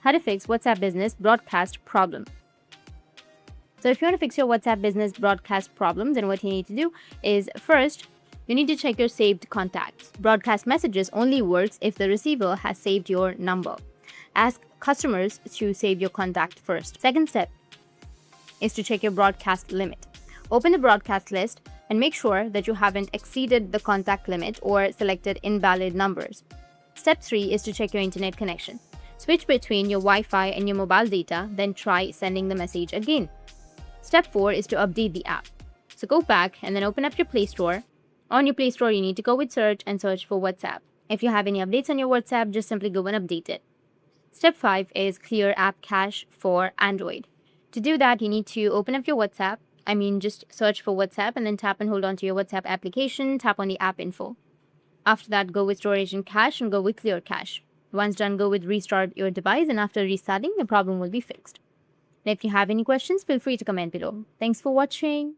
how to fix WhatsApp Business broadcast problem. So if you want to fix your WhatsApp Business broadcast problem, then what you need to do is first, you need to check your saved contacts. Broadcast messages only works if the receiver has saved your number. Ask customers to save your contact first. Second step is to check your broadcast limit. Open the broadcast list and make sure that you haven't exceeded the contact limit or selected invalid numbers. Step 3 is to check your internet connection. Switch between your Wi-Fi and your mobile data, then try sending the message again. Step 4 is to update the app. So go back and then open up your Play Store. On your Play Store, you need to go with search and search for WhatsApp. If you have any updates on your WhatsApp, just simply go and update it. Step 5 is clear app cache for Android. To do that, you need to open up your WhatsApp. Just search for WhatsApp and then tap and hold on to your WhatsApp application, tap on the app info. After that, go with storage and cache and go with clear cache. Once done, go with restart your device, and after restarting, the problem will be fixed. And if you have any questions, feel free to comment below. Thanks for watching.